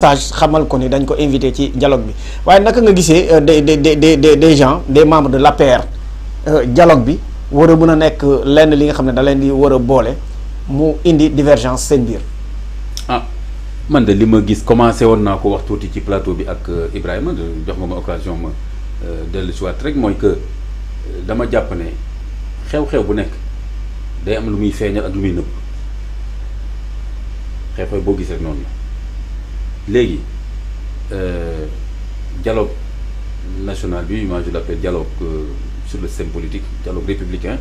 xamal ko ni dañ ko invité ci dialogue bi waaye naka nga gisee des gens des membres de l'APR dialogue bi war a mën a nekk lenn li nga xam ne da leen di war a boole mu indi divergence seen biir. ah man de li ma gis commencé woon naa ko wax tuuti ci plateau bi ak Ibrahima jox nga ma occasion ma dellu si waat rek mooy que dama jàpp ne xew-xew bu nekk day am lu muy feeñal ak lu muy nëbb xew-xew boo gis rek noonu la. léegi dialogue national bi moi je l'appelle dialogue sur le système politique dialogue républicain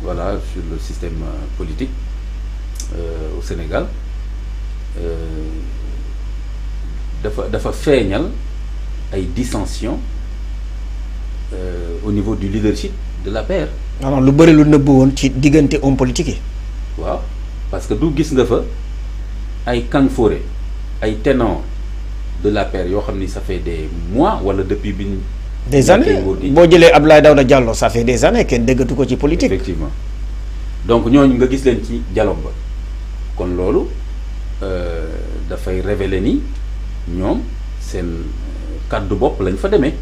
voilà sur le système politique au Sénégal dafa feeñal ay dissensions au niveau du leadership de l'APR. alors lu bëri lu nëbb woon ci diggante homme politique yi. waaw parce que du gis nga fa ay kanfoore ay ténors de l'APR yoo xam ni ça fait des mois wala depuis bi des années boo jëlee Abdoulaye Daouda Diallo ça fait des années kenn déggatu ko ci politique. effectivement donc ñooñu nga gis leen ci dialogue ba kon loolu dafay révéler ni ñoom seen kàddu bopp lañ fa demee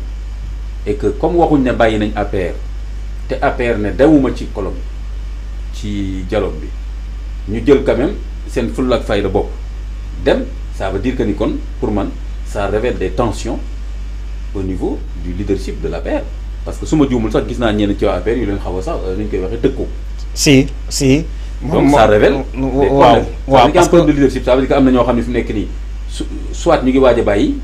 et que comme waxuñ ne bàyyi nañ APR te APR ne dewuma ci colloque ci dialogue bi ñu jël quand même seen fulla ak fayda bopp dem. Ça veut dire que ni kon pour man ça révèle des tensions au niveau du leadership de l'APR parce que su ma juumul sax gis naa ñenn ci waa APR yu leen xaw a sax ni ñu koy waxee tëkku. si. donc ça révèle des problèmes. waaw parce que problème de leadership ça veut dire que am na ñoo xam ne fi mu nekk nii soit ñu ngi waaj a bàyyi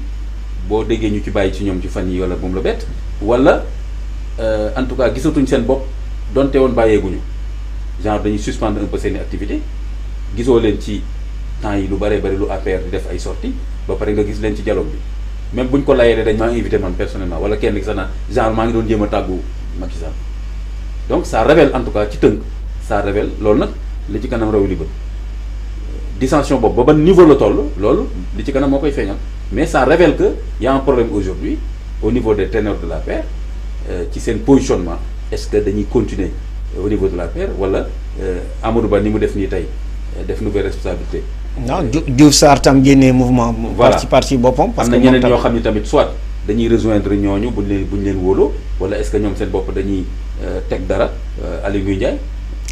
boo déggee ñu ci bàyyi ci ñoom ci fan yi wala moom la bett wala en tout cas gisatuñ seen bopp donte woon bàyyeeguñu genre dañuy suspendre un peu seen activité gisoo leen ci. temps yi lu bëree bëri lu APR di def ay sorties ba pare nga gis leen ci dialogue bi même buñ ko layee dañ maa invité man personnellement wala kenn ki sax na genre maa ngi doon jéem a tàggu Macky Sall donc ça révèle en tout cas ci tënk ça révèle loolu nag li ci kanam raw li bët dissension boobu ba ban niveau la toll loolu li ci kanam moo koy feeñal mais ça révèle que y a un problème aujourd'hui au niveau des ténors de l'APR ci seen positionnement est-ce que dañuy continuer au niveau de l'APR wala Amadou Ba ni mu def nii tey def nouvelle responsabilité. non Diouf Sarr tam génnee mouvement. voilà parti boppam. parce que am na ñeneen ñoo xam ne tamit soit dañuy rejoindre ñooñu buñ leen wóoloo wala est-ce que ñoom seen bopp dañuy teg dara Aly Ngouille Ndiaye.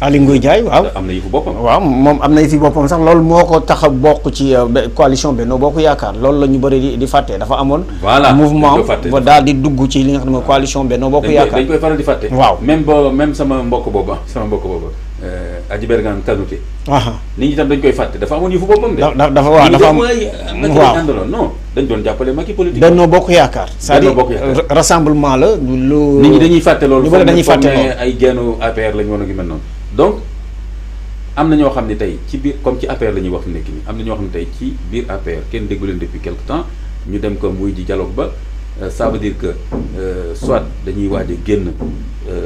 Aly Ngouille Ndiaye waaw. am na yëfu boppam. waaw moom am na yëfu boppam sax loolu moo ko tax a bokk ci coalition Benno Bokk Yaakaar loolu la ñu bëri di fàtte dafa amoon. voilà mouvement ba daal di dugg ci li nga xam ne coalition Benno Bokk Yaakaar. dañ koy faral di fàtte. waaw même sama mbokk boobu Adji Bergane Kanouté. nit ñi tam dañ koy fàtte dafa amoon yëfu boppam de. dafa waaw dafa am waaw àndaloon non dañ doon jàppale Macky politique. Benno Bokk Yaakaar. c'est-à-dire rassemblement la lu. nit ñi dañuy fàtte loolu. ñu bëri dañuy fàtte loolu ay geenu APR lañu woon ak yu mel noonu. donc am na ñoo xam ne tey ci biir comme ci APR la ñuy wax nekk nii am na ñoo xam ne tey ci biir APR kenn déggu leen depuis quelque temps ñu dem ko muy ji dialogue ba ça veut dire que soit dañuy waaj a génn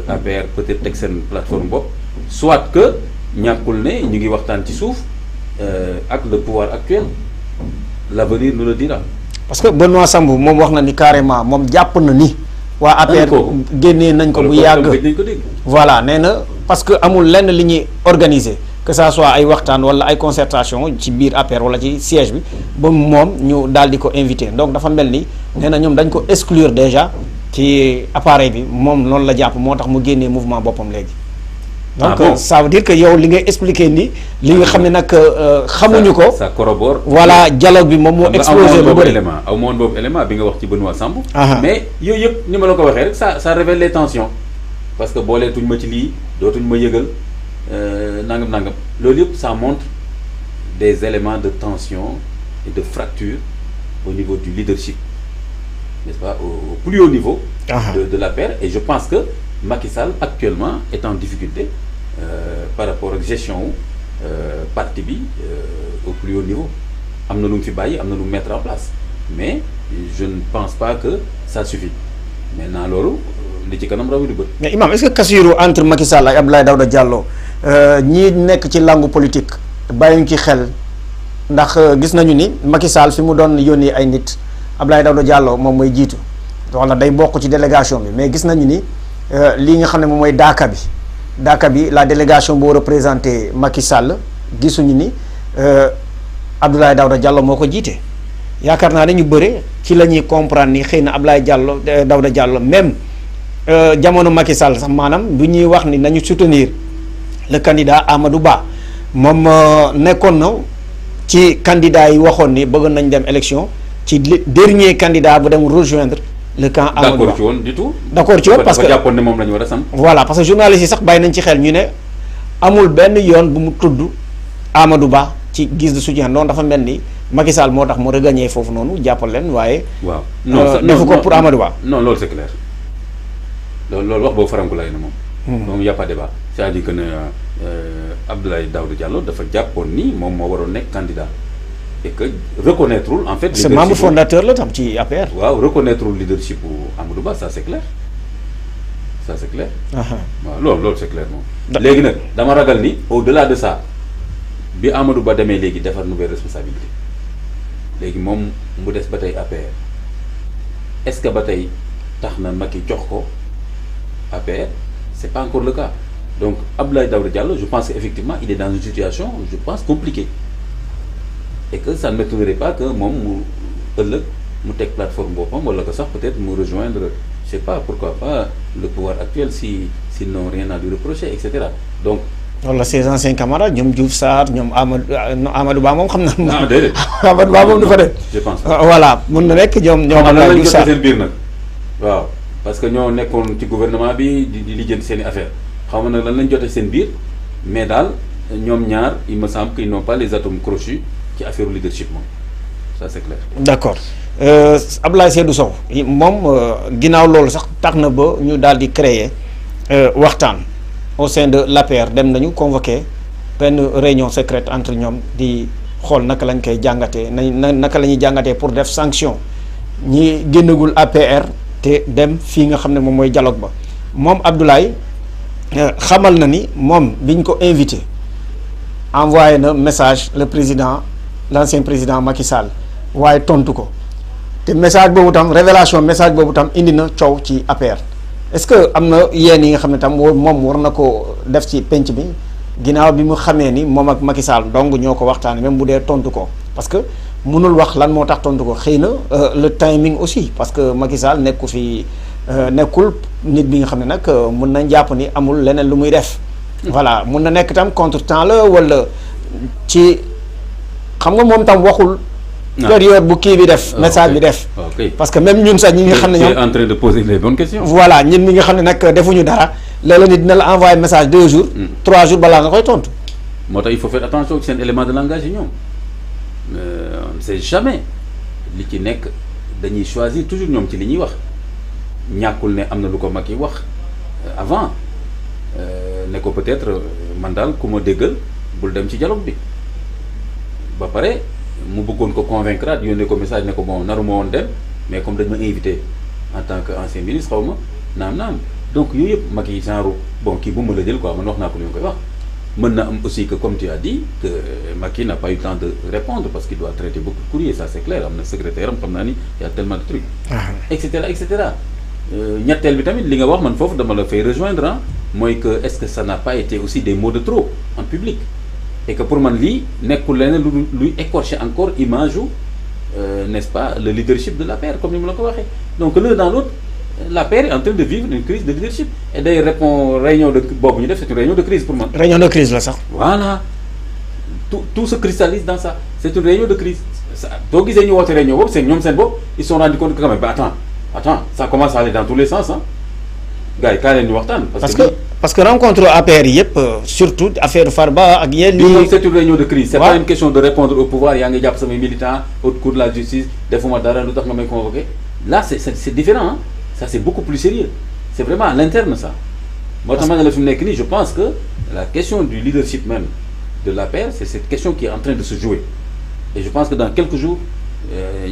APR peut-être teg seen plateforme bopp. soit que ñàkkul ne ñu ngi waxtaan ci suuf ak le pouvoir actuel l'avenir nous le dira. parce que Benoît Sambou moom wax na ni carrément moom jàpp na ni. waa APR génnee nañ ko bu yàgg. voilà nee na parce que amul lenn li ñuy organiser que ça soit ay waxtaan wala ay concertation ci biir APR wala ci siège bi ba moom ñu daal di ko invité donc dafa mel ni nee na ñoom dañ ko exclure déjà ci appareil bi moom loolu la jàpp moo tax mu génnee mouvement boppam léegi. donc ça veut dire que yow li ngay expliquer ni li nga xam ne nag xamuñu ko. ça corrobore. voilà dialogue bi moom moo explosé lu bëri aw moon boobu élément bi nga wax ci Benoît Sambou. mais yooyu yëpp ni ma la ko waxee rek ça révèle les tensions parce que booleetuñ ma ci lii dootuñ ma yëgal nangam loolu yëpp ça montre des éléments de tension et de fracture au niveau du leadership n'est-ce pas au plus haut niveau. de l'APR et je pense que Macky Sall actuellement est en difficulté par rapport ak gestion wu parti bi au plus haut niveau am na lu mu fi bàyyi am na lu mu mettre en place mais je ne pense pas que ça suffit maintenant loolu li ci kanam raw di bët. mais Imam est-ce que cassure entre Macky Sall ak Abdoulaye Daouda Diallo ñii nekk ci langue politique bàyyiñ ci xel ndax gis nañu ni Macky Sall fi mu doon yónnee ay nit Abdoulaye Daouda Diallo moom mooy jiitu wala day bokk ci délégation bi mais gis nañu ni. lii nga xam ne moom mooy Daaka bi la délégation boo représenté Macky Sall gisuñu ni Abdoulaye Daouda Diallo moo ko jiite yaakaar naa dañu bëre ci la ñuy comprendre ni xëy na Abdoulaye Diallo Daouda Diallo même jamono Macky Sall sax maanaam du ñuy wax ni nañu soutenir le candidat Amadou Ba moom nekkoon na ci candidat yi waxoon ni bëgg nañ dem élection ci dernier candidat bu dem rejoindre le camp Amadou Ba. d'accord ci woon du tout. d'accord ci woon parce que dafa jàppoon ne moom la ñu war a sam. voilà parce que journalistes yi sax bàyyi nañ ci xel ñu ne amul benn yoon bu mu tudd Amadou Ba ci guise de soutien noonu dafa mel ni Macky Sall moo tax mu regagné foofu noonu jàppal leen waaye. waaw defu ko pour Amadou Ba. non loolu c'est clair loolu wax boobu faranku lay na moom. moom y a pas débat c'est-à-dire que ne Abdoulaye Daouda Diallo dafa jàppoon ni moom moo waroon nekk candidat et que reconnaîtrewul en fait. c'est membre fondateur la tam ci APR. waaw reconnaîtrewul leadership bu Amadou Ba ça c'est clair ça c'est clair. waaw loolu c'est clair moom. léegi nag dama ragal ni au-delà de ça bi Amadou Ba demee léegi defar nouvelle responsabilité léegi moom mu des ba tey APR est-ce que ba tey tax na Macky jox ko APR c'est pas encore le cas donc Abdoulaye Daouda Diallo je pense qu'effectivement il est dans une situation je pense compliquée et que ça ne m'étonnerait pas que moom mu ëllëg mu teg plateforme boppam wala que sax peut-être mu rejoindre je sais pas pourquoi pas le pouvoir actuel s'ils n'ont rien à lui reprocher et cetera donc. wala ses anciens camarades ñoom Diouf Sarr ñoom Amadou Ba moom xam na. ah déedéet Amadou Ba moom du fa def. je pense voilà mun na nekk ñoom Abdoulaye Diouf Sarr seen biir nag waaw parce que ñoo nekkoon ci gouvernement bi di lijjanti seen i affaire xaw ma nag lan lañ jotee seen biir mais daal ñoom ñaar il me semble qu'ils n'ont pas les atomes crochus ci affaire leadership moom ça c'est clair. d'accord Abdoulaye Seydou Sow moom ginnaaw loolu sax tax na ba ñu daal di créer waxtaan. au sein de l'APR dem nañu convoqué benn réunion secrète entre ñoom di xool naka lañ koy jàngatee naka la ñuy jàngatee pour def sanction ñi génnagul APR te dem fii nga xam ne moom mooy dialogue ba moom Abdoulaye xamal na ni moom biñ ko invité envoyé na message le président l'ancien président Macky Sall waaye tontu ko te message boobu tam révélation message boobu tam indi na coow ci APR. est-ce que am na yéen yi nga xam ne tam moom war na ko def ci penc bi ginnaaw bi mu xamee ni moom ak Macky Sall donc ñoo ko waxtaanee même bu dee tontu ko parce que mënul wax lan moo tax tontu ko xëy na le timing aussi parce que Macky Sall nekkul nit bi nga xam ne nag mun nañ jàpp ni amul leneen lu muy def. voilà mun na nekk tam contre-temps la wala ci xam nga moom tam waxul. période bu kii bi def. message bi def. parce que même ñun sax ñi nga xam ne ñoom en train de poser les bonnes questions. voilà ñun ñi nga xam ne nag defuñu dara léeg-léeg nit dina la envoyer message 2 jours. 3 jours balaa nga koy tontu. moo tax il faut faire attention ci seen élément de langage yi ñoom on ne sait jamais li ci nekk dañuy choisir toujours ñoom ci li ñuy wax ñàkkul ne am na lu ko mag yi wax avant ne ko peut-être man daal ku ma déggal bul dem ci dialogue bi ba pare. mu bëggoon ko convaincre yónnee ko message ne ko bon naruma woon dem mais comme dañ ma invité en tant que ancien ministre xaw ma naam donc yooyu yëpp mag yi genre bon kii bu ma la jël quoi man wax naa ko li ma koy wax mën na am aussi que comme tu as dit que Macky n'a pas eu le temps de répondre parce qu'il doit traiter beaucoup de courriers ça c'est clair am na secrétaire am xam naa ni y a tellement de trucs et cetera ñetteel bi tamit li nga wax man foofu dama la fay rejoindre mooy que est-ce que ça n'a pas été aussi des mots de trop en public et que pour man lii nekkul leneen luy écorcher encore image u n'est-ce pas le leadership de l'APR comme ni ma la ko waxee donc l'un dans l'autre l'APR est en train de vivre une crise de leadership et day répond réunion de boobu ñu def c'est une réunion de crise pour man. réunion de crise la sax. voilà tout se cristallise dans ça c'est une réunion de crise boo gisee ñu woote réunion boobu c'est ñoom seen bopp ils se sont rendu compte que quand même ba attends ça commence à aller dans tous les sens gars yi kaa leen ñu waxtaan. parce que rencontre APR yëpp surtout affaire Farba ak yéen. lii c'est une réunion de crise. c'est pas une question de répondre au pouvoir yaa ngi jàpp samay militants haute cour de la justice defuma dara lu tax nga may convoquer là c'est différent hein. Ça c'est beaucoup plus sérieux c'est vraiment à l'interne ça moo tax ma ne la fi mu nekk nii je pense que la question du leadership même de l'APR c'est cette question qui est en train de se jouer et je pense que dans quelques jours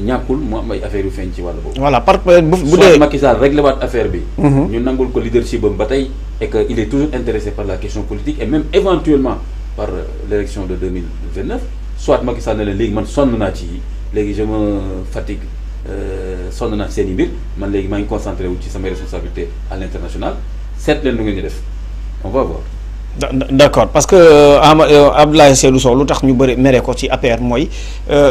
ñàkkul mu am ay affaires yu feeñ ci wàll boobu. voilà bu dee Macky Sall réglé waat affaire bi. ñu nangul ko leadership am ba tey et que il est toujours intéressé par la question politique et même éventuellement par l'élection de 2029 soit Macky Sall ne leen léegi man sonn naa ci léegi je me fatigue sonn naa seen i mbir man léegi maa ngi concentré wu ci samay responsabilités à l'international seet leen lu ngeen di def on va voir. d'accord parce que Abdoulaye Seydou Sow lu tax ñu bëri mere ko ci APR mooy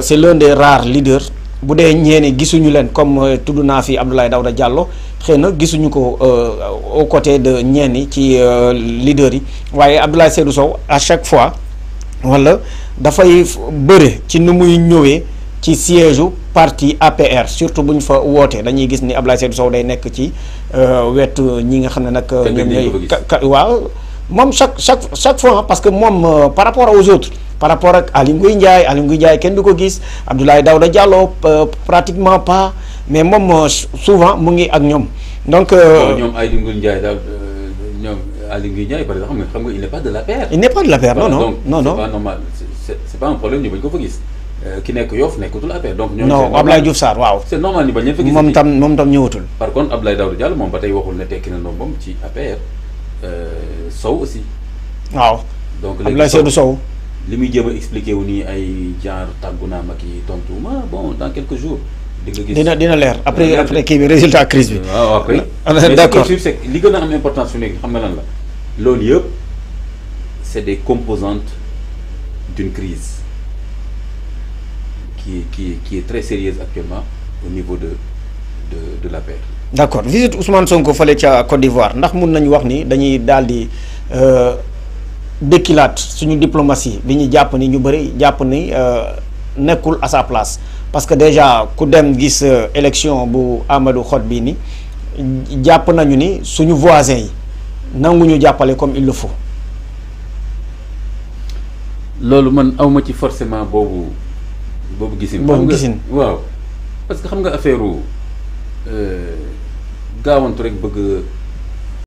c'est l'un des rares leaders bu dee ñeene gisuñu leen comme tudd naa fi Abdoulaye Daouda Diallo xëy na gisuñu ko aux côtés de ñeeni ci leader yi waaye Abdoulaye Seydou Sow à chaque fois wala dafay bëre ci nu muy ñëwee ci siège u parti APR surtout bu ñu fa wootee dañuy gis ni Abdoulaye Seydou Sow day nekk ci wetu ñi nga xam ne nag ñoom ñooy waaw moom chaque fois parce que moom par rapport aux autres par rapport ak Aly Ngouille Ndiaye kenn du ko gis Abdoulaye Daouda Diallo pratiquement pas mais moom souvent mu ngi ak ñoom donc ñoom Aly Ngouille Ndiaye daal ñoom Aly Ngouille Ndiaye par exemple xam nga il n'est pas de l'APR. Il n'est pas de l'APR, non. C'est pas normal c'est pas un problème ñu bañ ko fa gis ki nekk Yoff nekkatul APR donc. ñooñu non Abdoulaye Diouf Sarr waaw. c'est normal ñu bañ leen fa gis. moom tam ñëwatul. par contre Abdoulaye Daouda Diallo moom ba tey waxul ne tekki na ndombam ci APR Sow aussi. waaw donc Abdoulaye Seydou Sow. li muy jéem a expliqué wu nii ay genre tàggu naa ma kii tontu ma bon dans quelques jours. di nga gis dina leer après kii bi résultat crise bi. waaw ok d'accord mais c'est li gën a am importance fi nekk xam nga lan la loolu yëpp c'est des composantes d'une crise qui est très sérieuse actuellement au niveau de la paix. d'accord visite Ousmane Sonko fële ca Côte d'Ivoire ndax mun nañu wax ni dañuy daal di dékilaat suñu diplomatie bi ñu jàpp ni ñu bëri jàpp ni nekkul à sa place parce que déjà ku dem gis élection bu Amadou Hott bii ni jàpp nañu ni suñu voisins yi nanguñu jàppale comme il le faut. loolu man awma ci forcément boobu gisin. waaw parce que xam nga affaire gaawantu rek bëgg